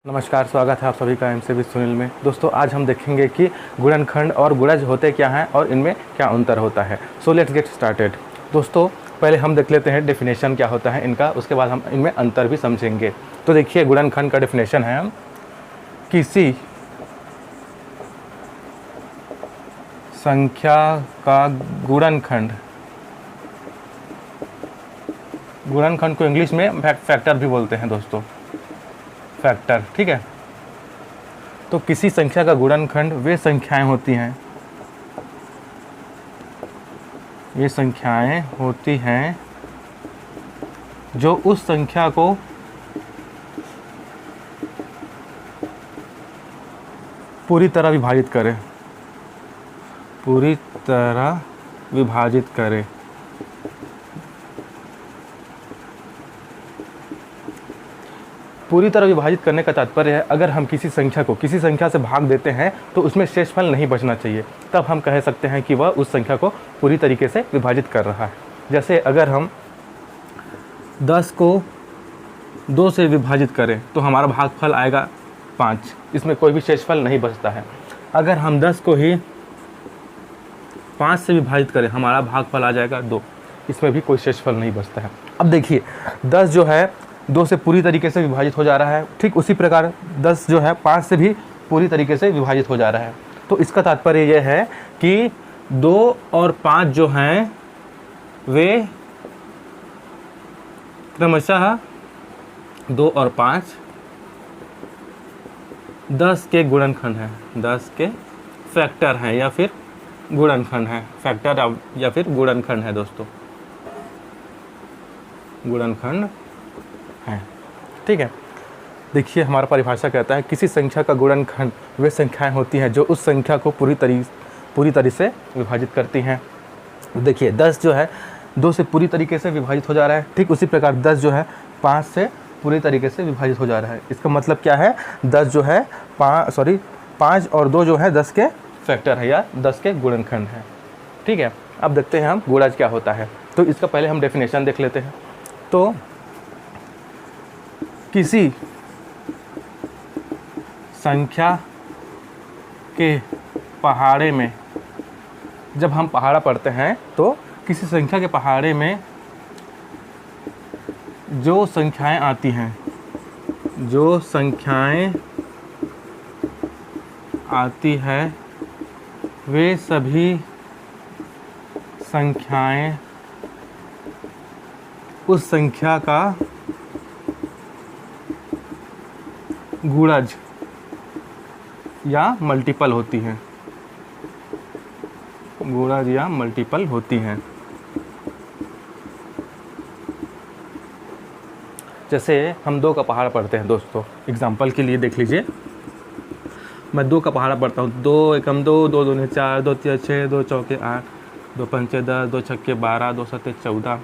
नमस्कार, स्वागत है आप सभी का एमसीबी सुनील में। दोस्तों, आज हम देखेंगे कि गुणनखंड और गुणज होते क्या हैं और इनमें क्या अंतर होता है। So let's get started. दोस्तों, पहले हम देख लेते हैं डेफिनेशन क्या होता है इनका, उसके बाद हम इनमें अंतर भी समझेंगे। तो देखिए, गुणनखंड का डेफिनेशन है किसी संख्या का गुणनखंड, गुणनखंड को इंग्लिश में फैक्टर भी बोलते हैं दोस्तों, फैक्टर। ठीक है, तो किसी संख्या का गुणनखंड वे संख्याएं होती हैं, ये संख्याएं होती हैं जो उस संख्या को पूरी तरह विभाजित करे, पूरी तरह विभाजित करे। पूरी तरह विभाजित करने का तात्पर्य है, अगर हम किसी संख्या को किसी संख्या से भाग देते हैं तो उसमें शेषफल नहीं बचना चाहिए, तब हम कह सकते हैं कि वह उस संख्या को पूरी तरीके से विभाजित कर रहा है। जैसे अगर हम 10 को 2 से विभाजित करें तो हमारा भागफल आएगा 5, इसमें कोई भी शेषफल नहीं बचता है। अगर हम 10 को ही 5 से विभाजित करें, हमारा भागफल आ जाएगा 2, इसमें भी कोई शेषफल नहीं बचता है। अब देखिए, 10 जो है 2 से पूरी तरीके से विभाजित हो जा रहा है, ठीक उसी प्रकार 10 जो है 5 से भी पूरी तरीके से विभाजित हो जा रहा है। तो इसका तात्पर्य यह है कि 2 और 5 जो हैं वे क्रमशः 2 और 5 10 के गुणनखंड हैं, 10 के फैक्टर हैं या फिर गुणनखंड हैं, फैक्टर या फिर गुणनखंड है दोस्तों, गुणनखंड है। ठीक है, देखिए हमारा परिभाषा कहता है किसी संख्या का गुणनखंड वे संख्याएं होती हैं जो उस संख्या को पूरी तरह से विभाजित करती हैं। देखिए 10 जो है 2 से पूरी तरीके से विभाजित हो जा रहा है, ठीक उसी प्रकार 10 जो है 5 से पूरी तरीके से विभाजित हो जा रहा है। इसका मतलब क्या है, 10 जो है 5 और 2 जो है 10 के फैक्टर है या 10 के गुणनखंड है। ठीक है, अब देखते हैं हम गुणज क्या होता है। तो इसका पहले हम डेफिनेशन देख लेते हैं। तो किसी संख्या के पहाड़े में, जब हम पहाड़ा पढ़ते हैं तो किसी संख्या के पहाड़े में जो संख्याएं आती हैं, जो संख्याएं आती है वे सभी संख्याएं उस संख्या का गुणज या मल्टीपल होती हैं, गुणज या मल्टीपल होती हैं। जैसे हम 2 का पहाड़ा पढ़ते हैं दोस्तों, एग्जाम्पल के लिए देख लीजिए, मैं 2 का पहाड़ा पढ़ता हूँ। 2 एकम 2, 2 दूनी 4, 2 तिया 6, 2 चौके 8, 2 पंचे 10, 2 छक्के 12, 2 सत्ते 14,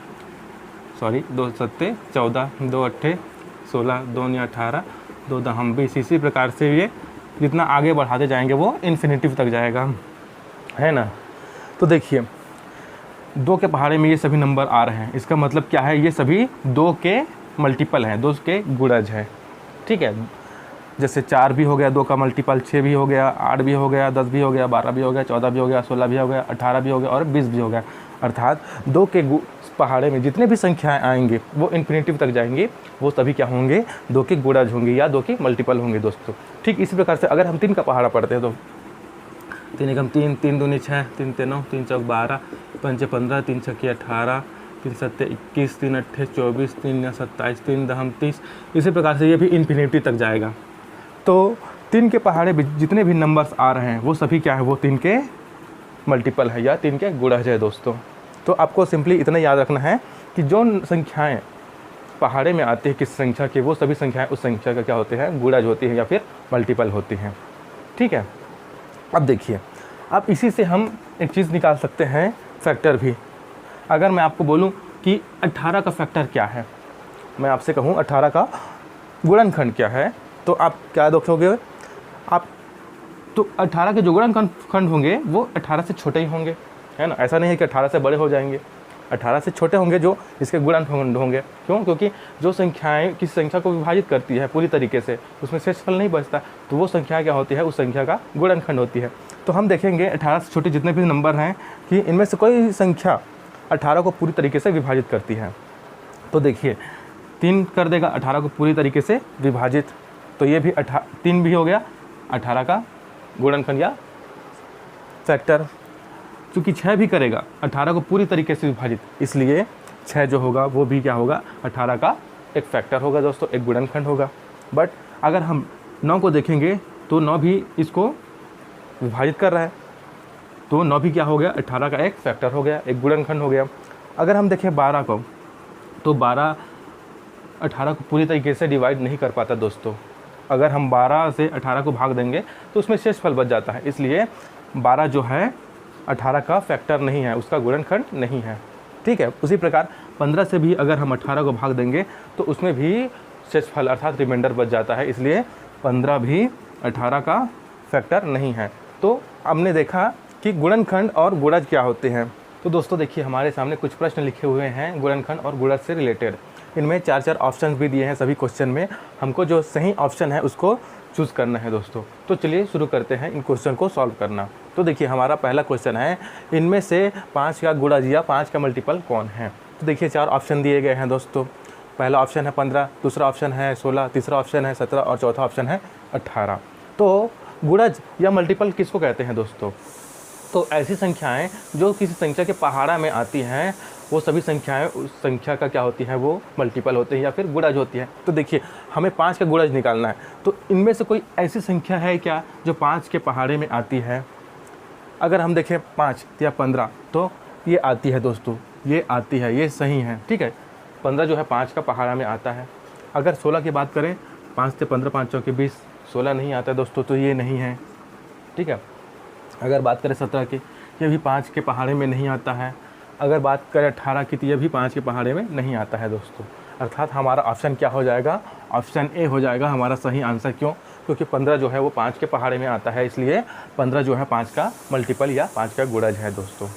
2 सत्ते 14, 2 अट्ठे 16, 2 नी 18, 2 दहम 20। इसी प्रकार से ये जितना आगे बढ़ाते जाएंगे वो इन्फिनिटिव तक जाएगा, है ना। तो देखिए 2 के पहाड़े में ये सभी नंबर आ रहे हैं, इसका मतलब क्या है, ये सभी 2 के मल्टीपल हैं, 2 के गुणज है। ठीक है, जैसे 4 भी हो गया 2 का मल्टीपल, 6 भी हो गया, 8 भी हो गया, 10 भी हो गया, 12 भी हो गया, 14 भी हो गया, 16 भी हो गया, 18 भी हो गया और 20 भी हो गया। अर्थात 2 के पहाड़े में जितने भी संख्याएं आएंगे वो इन्फिनिटिव तक जाएंगी, वो सभी क्या होंगे, 2 के गुणज होंगे या 2 के मल्टीपल होंगे दोस्तों। ठीक इसी प्रकार से अगर हम 3 का पहाड़ा पढ़ते हैं तो 3 एकम 3, 3 दूनी 6, 3 ते 9, 3 चौक 12, पंचे 15, 3 छक्के 18, 3 सत्ते 21, 3 अट्ठे 24, 3 या 27, 3 दहम 30। इसी प्रकार से ये भी इन्फिनिटी तक जाएगा। तो 3 के पहाड़े जितने भी नंबर्स आ रहे हैं वो सभी क्या है, वो 3 के मल्टीपल है या 3 के गुणज है दोस्तों। तो आपको सिंपली इतना याद रखना है कि जो संख्याएं पहाड़े में आती है किस संख्या की, वो सभी संख्याएं उस संख्या का क्या होते हैं, गुणज होती हैं या फिर मल्टीपल होती हैं। ठीक है, अब देखिए, अब इसी से हम एक चीज़ निकाल सकते हैं, फैक्टर भी। अगर मैं आपको बोलूं कि 18 का फैक्टर क्या है, मैं आपसे कहूं 18 का गुणनखंड क्या है, तो आप क्या देखोगे, आप तो 18 के जो गुणनखंड होंगे वो 18 से छोटे ही होंगे, है ना। ऐसा नहीं है कि 18 से बड़े हो जाएंगे, 18 से छोटे होंगे जो इसके गुणनखंड होंगे। क्यों? क्योंकि जो संख्याएं किसी संख्या को विभाजित करती है पूरी तरीके से, उसमें शेषफल नहीं बचता, तो वो संख्या क्या होती है? उस संख्या का गुणनखंड होती है। तो हम देखेंगे 18 से छोटे जितने भी नंबर हैं कि इनमें से कोई संख्या 18 को पूरी तरीके से विभाजित करती है। तो देखिए 3 कर देगा 18 को पूरी तरीके से विभाजित, तो ये भी 3 भी हो गया 18 का गुणनखंड या फैक्टर। क्योंकि 6 भी करेगा 18 को पूरी तरीके से विभाजित, इसलिए 6 जो होगा वो भी क्या होगा? 18 का एक फैक्टर होगा दोस्तों, एक गुणनखंड होगा। बट अगर हम 9 को देखेंगे तो 9 भी इसको विभाजित कर रहा है, तो 9 भी क्या हो गया? 18 का एक फैक्टर हो गया, एक गुणनखंड हो गया। अगर हम देखें 12 को, तो 12 18 को पूरी तरीके से डिवाइड नहीं कर पाता दोस्तों। अगर हम 12 से 18 को भाग देंगे तो उसमें शेषफल बच जाता है, इसलिए 12 जो है 18 का फैक्टर नहीं है, उसका गुणनखंड नहीं है। ठीक है, उसी प्रकार 15 से भी अगर हम 18 को भाग देंगे तो उसमें भी शेषफल अर्थात रिमाइंडर बच जाता है, इसलिए 15 भी 18 का फैक्टर नहीं है। तो हमने देखा कि गुणनखंड और गुणज क्या होते हैं। तो दोस्तों देखिए हमारे सामने कुछ प्रश्न लिखे हुए हैं गुणनखंड और गुणज से रिलेटेड। इनमें 4-4 ऑप्शन भी दिए हैं सभी क्वेश्चन में, हमको जो सही ऑप्शन है उसको चूज़ करना है दोस्तों। तो चलिए शुरू करते हैं इन क्वेश्चन को सॉल्व करना। तो देखिए हमारा पहला क्वेश्चन है, इनमें से 5 का गुणज या 5 का मल्टीपल कौन है? तो देखिए 4 ऑप्शन दिए गए हैं दोस्तों। पहला ऑप्शन है 15, दूसरा ऑप्शन है 16, तीसरा ऑप्शन है 17 और चौथा ऑप्शन है 18। तो गुणज या मल्टीपल किसको कहते हैं दोस्तों? तो ऐसी संख्याएं जो किसी संख्या के पहाड़ा में आती हैं, वो सभी संख्याएं उस संख्या का क्या होती हैं? वो मल्टीपल होते हैं या फिर गुणज होती है। तो देखिए हमें 5 का गुणज निकालना है, तो इनमें से कोई ऐसी संख्या है क्या जो 5 के पहाड़े में आती है? अगर हम देखें 5 या 15, तो ये आती है दोस्तों, ये आती है, ये सही है। ठीक है, 15 जो है 5 का पहाड़ा में आता है। अगर 16 की बात करें, 5 से 15 5 चौके 20, 16 नहीं आता है दोस्तों, तो ये नहीं है। ठीक है, अगर बात करें 17 की, ये भी 5 के पहाड़े में नहीं आता है। अगर बात करें 18 की, तो ये भी 5 के पहाड़े में नहीं आता है दोस्तों। अर्थात हमारा ऑप्शन क्या हो जाएगा? ऑप्शन ए हो जाएगा हमारा सही आंसर। क्यों? क्योंकि 15 जो है वो 5 के पहाड़े में आता है, इसलिए 15 जो है 5 का मल्टीपल या 5 का गुणज है दोस्तों।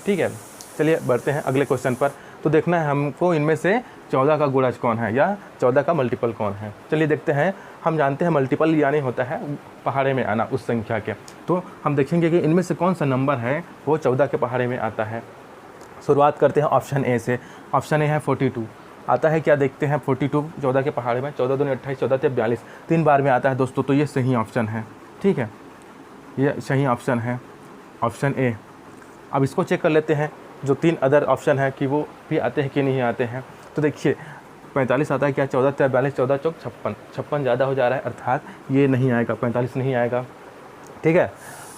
ठीक है, चलिए बढ़ते हैं अगले क्वेश्चन पर। तो देखना है हमको इनमें से 14 का गुणज कौन है या 14 का मल्टीपल कौन है। चलिए देखते हैं। हम जानते हैं मल्टीपल यानी होता है पहाड़े में आना उस संख्या के, तो हम देखेंगे कि इनमें से कौन सा नंबर है वो 14 के पहाड़े में आता है। शुरुआत करते हैं ऑप्शन ए से। ऑप्शन ए है 42 आता है क्या? देखते हैं 42 14 के पहाड़े में 14 दूनी 28, 14 से 42 3 बार में आता है दोस्तों, तो ये सही ऑप्शन है। ठीक है, ये सही ऑप्शन है, ऑप्शन ए। अब इसको चेक कर लेते हैं जो 3 अदर ऑप्शन है कि वो भी आते हैं कि नहीं आते हैं। तो देखिए 45 आता है क्या? 14 से 42, 14 चौक 56, 56 ज़्यादा हो जा रहा है, अर्थात ये नहीं आएगा, 45 नहीं आएगा। ठीक है,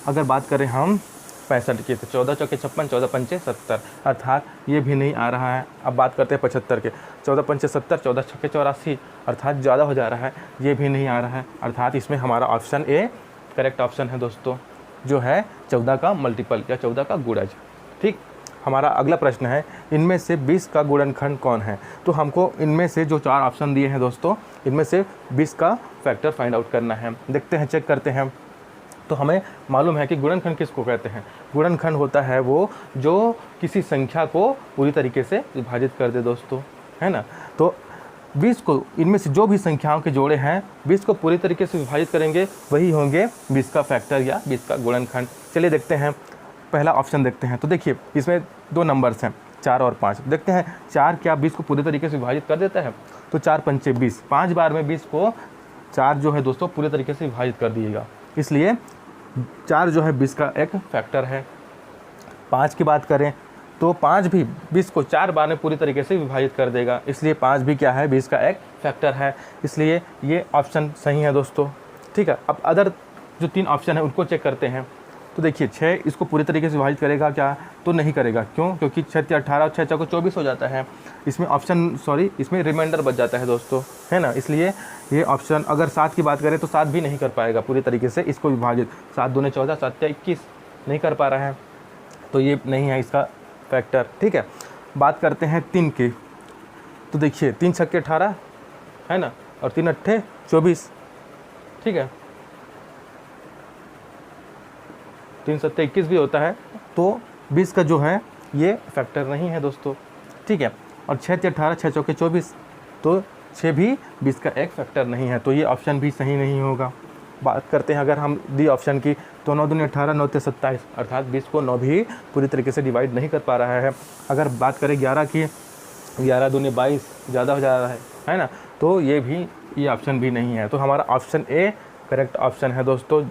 अगर बात करें हम 65 की, तो 14 चौके 56, 14 पंचे 70, अर्थात ये भी नहीं आ रहा है। अब बात करते हैं 75 के, 14 पंचे 70, 14 छक्के 84, अर्थात ज़्यादा हो जा रहा है, ये भी नहीं आ रहा है। अर्थात इसमें हमारा ऑप्शन ए करेक्ट ऑप्शन है दोस्तों, जो है 14 का मल्टीपल या 14 का गुणज। ठीक, हमारा अगला प्रश्न है, इनमें से 20 का गुणनखंड कौन है? तो हमको इनमें से जो 4 ऑप्शन दिए हैं दोस्तों, इनमें से 20 का फैक्टर फाइंड आउट करना है। देखते हैं, चेक करते हैं। तो हमें मालूम है कि गुणनखंड किसको कहते हैं। गुणनखंड होता है वो जो किसी संख्या को पूरी तरीके से विभाजित कर दे दोस्तों, है ना। तो 20 को, इनमें से जो भी संख्याओं के जोड़े हैं 20 को पूरी तरीके से विभाजित करेंगे, वही होंगे 20 का फैक्टर या 20 का गुणनखंड। चलिए देखते हैं, पहला ऑप्शन देखते हैं। तो देखिए इसमें 2 नंबर्स हैं, 4 और 5। देखते हैं 4 क्या 20 को पूरी तरीके से विभाजित कर देता है? तो 4 पंचे 20, 5 बार में 20 को 4 जो है दोस्तों पूरी तरीके से विभाजित कर दिएगा, इसलिए 4 जो है 20 का एक फैक्टर है। 5 की बात करें तो 5 भी 20 को 4 बार में पूरी तरीके से विभाजित कर देगा, इसलिए 5 भी क्या है 20 का एक फैक्टर है, इसलिए ये ऑप्शन सही है दोस्तों। ठीक है, अब अदर जो 3 ऑप्शन है उनको चेक करते हैं। तो देखिए 6 इसको पूरी तरीके से विभाजित करेगा क्या? तो नहीं करेगा। क्यों? क्योंकि 6 से 18 और 6 चौको 24 हो जाता है। इसमें इसमें रिमाइंडर बच जाता है दोस्तों, है ना, इसलिए ये ऑप्शन। अगर 7 की बात करें तो 7 भी नहीं कर पाएगा पूरी तरीके से इसको विभाजित। 7 दूने 14, 7 21 नहीं कर पा रहा है, तो ये नहीं है इसका फैक्टर। ठीक है, बात करते हैं 3 की। तो देखिए 3 छक्के 18 है ना, और 3 अट्ठे 24। ठीक है, 3 सत्ते 21 भी होता है, तो 20 का जो है ये फैक्टर नहीं है दोस्तों, ठीक है। और 6 × 18, 6 × 4 = 24, तो 6 भी 20 का एक फैक्टर नहीं है, तो ये ऑप्शन भी सही नहीं होगा। बात करते हैं अगर हम दी ऑप्शन की, तो 9 दूनी 18, 9 × 27, अर्थात 20 को 9 भी पूरी तरीके से डिवाइड नहीं कर पा रहा है। अगर बात करें 11 की, 11 दूनी 22 ज़्यादा हो जा रहा है ना, तो ये ऑप्शन भी नहीं है। तो हमारा ऑप्शन ए करेक्ट ऑप्शन है दोस्तों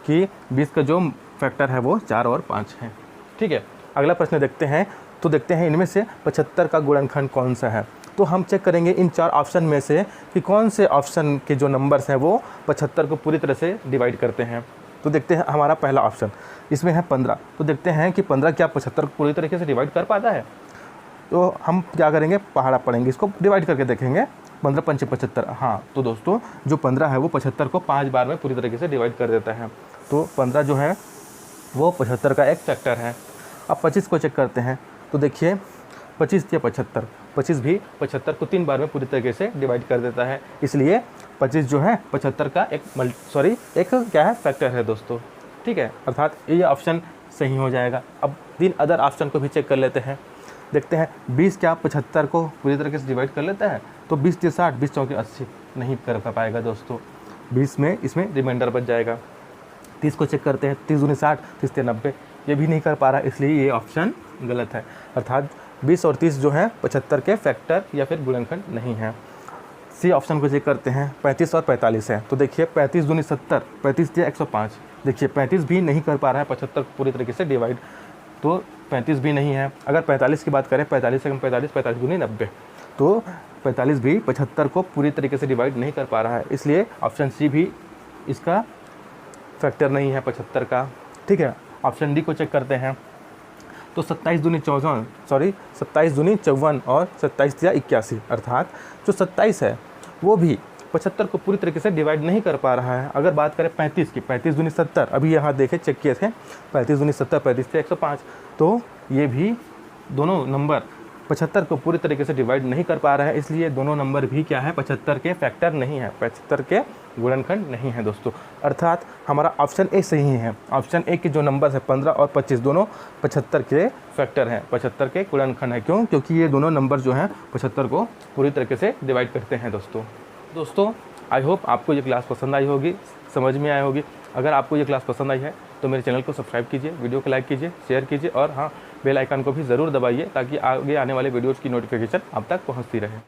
कि 20 का जो फैक्टर है वो 4 और 5 है, ठीक है। अगला प्रश्न देखते हैं, तो देखते हैं इनमें से 75 का गुणनखंड कौन सा है। तो हम चेक करेंगे इन 4 ऑप्शन में से कि कौन से ऑप्शन के जो नंबर्स हैं वो 75 को पूरी तरह से डिवाइड करते हैं। तो देखते हैं हमारा पहला ऑप्शन, इसमें है 15। तो देखते हैं कि 15 क्या 75 को पूरी तरीके से डिवाइड कर पाता है। तो हम क्या करेंगे, पहाड़ा पढ़ेंगे, इसको डिवाइड करके देखेंगे। 15 × 5 = 75, हाँ। तो दोस्तों जो 15 है वो 75 को 5 बार में पूरी तरीके से डिवाइड कर देता है। तो 15 जो है वो 75 का एक फैक्टर है। अब 25 को चेक करते हैं, तो देखिए 25 × 75, 25 भी 75 को 3 बार में पूरी तरीके से डिवाइड कर देता है, इसलिए 25 जो है 75 का एक क्या है, फैक्टर है दोस्तों, ठीक है। अर्थात ये ऑप्शन सही हो जाएगा। अब 3 अदर ऑप्शन को भी चेक कर लेते हैं। देखते हैं 20 क्या 75 को पूरी तरीके से डिवाइड कर लेता है। तो 20 × 60, 20 × 4 = 80, नहीं कर पाएगा दोस्तों। 20 में इसमें रिमाइंडर बच जाएगा। 30 को चेक करते हैं, 30 दूनी 60, 30 × 90, ये भी नहीं कर पा रहा, इसलिए ये ऑप्शन गलत है। अर्थात 20 और 30 जो है 75 के फैक्टर या फिर गुणनखंड नहीं है। सी ऑप्शन को चेक करते हैं, 35 और 45 है। तो देखिए 35 दूनी 70, 35 × 105, देखिए 35 भी नहीं कर पा रहा है 75 पूरी तरीके से डिवाइड, तो 35 भी नहीं है। अगर 45 की बात करें, 45 से कम 45, 45 दूनी 90, तो 45 भी 75 को पूरी तरीके से डिवाइड नहीं कर पा रहा है, इसलिए ऑप्शन सी भी इसका फैक्टर नहीं है 75 का, ठीक है। ऑप्शन डी को चेक करते हैं, तो 27 दूनी 54 और 27 × 81, अर्थात जो 27 है वो भी 75 को पूरी तरीके से डिवाइड नहीं कर पा रहा है। अगर बात करें 35 की, 35 दूनी 70, अभी यहाँ देखें चेक किए थे, 35 दूनी 70, 35 × 105, तो ये भी दोनों नंबर 75 को पूरी तरीके से डिवाइड नहीं कर पा रहा है, इसलिए दोनों नंबर भी क्या है, 75 के फैक्टर नहीं है, 75 के गुणनखंड नहीं है दोस्तों। अर्थात हमारा ऑप्शन ए सही है। ऑप्शन ए के जो नंबर है 15 और 25 दोनों 75 के फैक्टर हैं, 75 के गुणनखंड है। क्यों? क्योंकि ये दोनों नंबर जो हैं 75 को पूरी तरीके से डिवाइड करते हैं दोस्तों आई होप आपको ये क्लास पसंद आई होगी, समझ में आई होगी। अगर आपको ये क्लास पसंद आई है तो मेरे चैनल को सब्सक्राइब कीजिए, वीडियो को लाइक कीजिए, शेयर कीजिए और हाँ, बेल आइकन को भी ज़रूर दबाइए ताकि आगे आने वाले वीडियोज़ की नोटिफिकेशन आप तक पहुँचती रहे।